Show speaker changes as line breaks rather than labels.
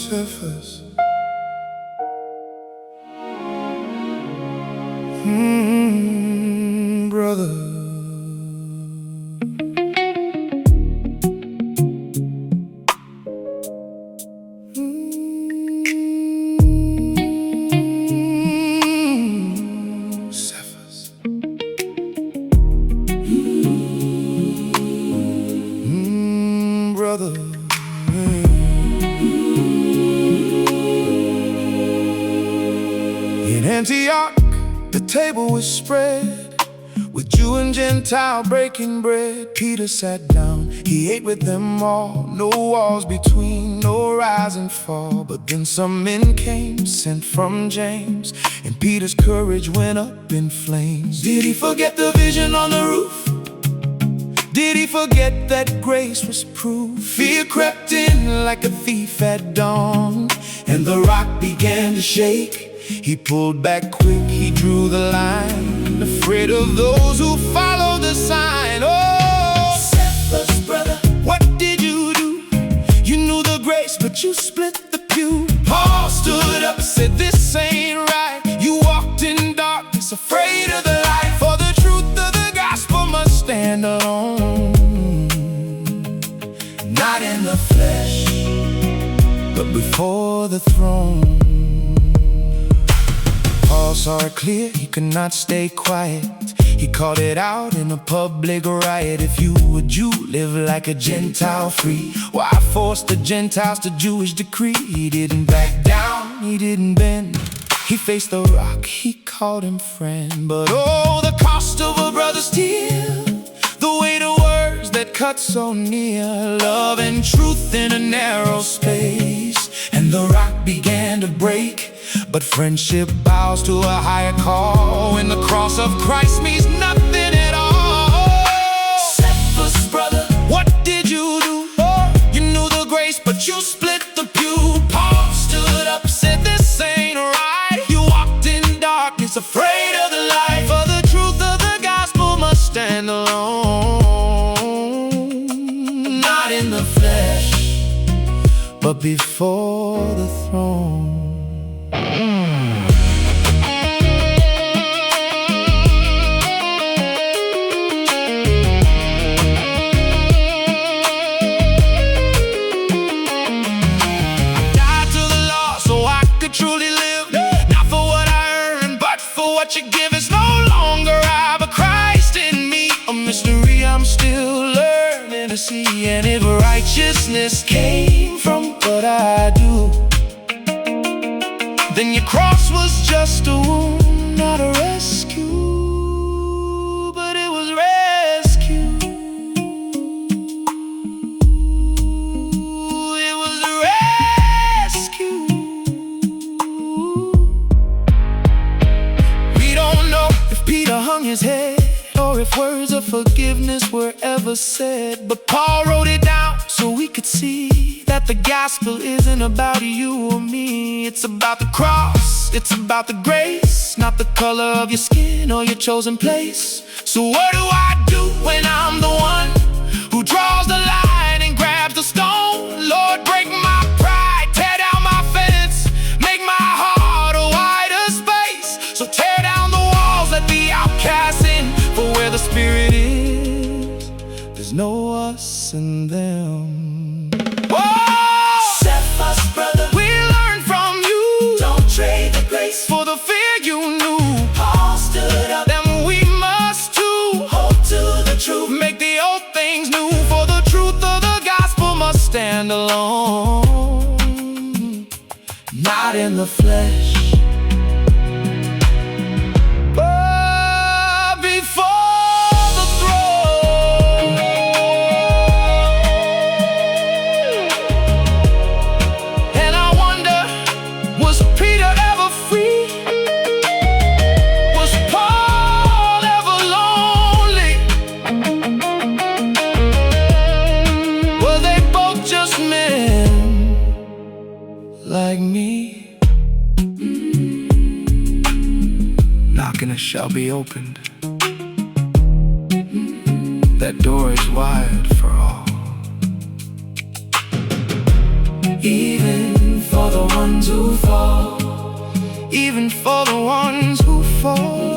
surface. Brother. Surface. Brother. In Antioch, the table was spread with Jew and Gentile breaking bread. Peter sat down, he ate with them all. No walls between, no rise and fall. But then some men came, sent from James, and Peter's courage went up in flames. Did he forget the vision on the roof? Did he forget that grace was proof? Fear crept in like a thief at dawn, and the rock began to shake. He pulled back quick, he drew the line, afraid of those who follow the sign. Oh, Cephas, brother, what did you do? You knew the grace, but you split the pew. Paul stood up, said, this ain't right. You walked in darkness, afraid of the light. For the truth of the gospel must stand alone, not in the flesh, but before the throne. Paul saw it clear, he could not stay quiet. He called it out in a public riot. If you a Jew, live like a Gentile free. Why force the Gentiles to Jewish decree? He didn't back down, he didn't bend. He faced the rock, he called him friend. But oh, the cost of a brother's tear, the weight of words that cut so near. Love and truth in a narrow space, and the rock began to break. But friendship bows to a higher call when the cross of Christ means nothing at all. Cephas, brother, what did you do? You knew the grace, but you split the pew. Paul stood up, said, this ain't right. You walked in darkness, afraid of the light. For the truth of the gospel must stand alone, not in the flesh, but before the throne. Truly live, not for what I earn, but for what you give. It's no longer I, but Christ in me, a mystery I'm still learning to see. And if righteousness came from what I do, then your cross was just a wound, not a rescue, but it was rescue. It was rescue. Peter hung his head, or if words of forgiveness were ever said. But Paul wrote it down so we could see that the gospel isn't about you or me. It's about the cross, it's about the grace, not the color of your skin or your chosen place. So what do I do when I'm the one who draws the line and grabs the stone? Lord, break my pride, tear down my fence, make my heart a wider space. So tear down the walls, let the outcast in. For where the Spirit is, there's no us and them. Whoa! Cephas, brother, we learn from you. Don't trade the grace for the fear you knew. Paul stood up, then we must too. Hold to the truth, make the old things new. For the truth of the gospel must stand alone, not in the flesh, like me. Knocking it shall be opened. That door is wide for all, even for the ones who fall, even for the ones who fall.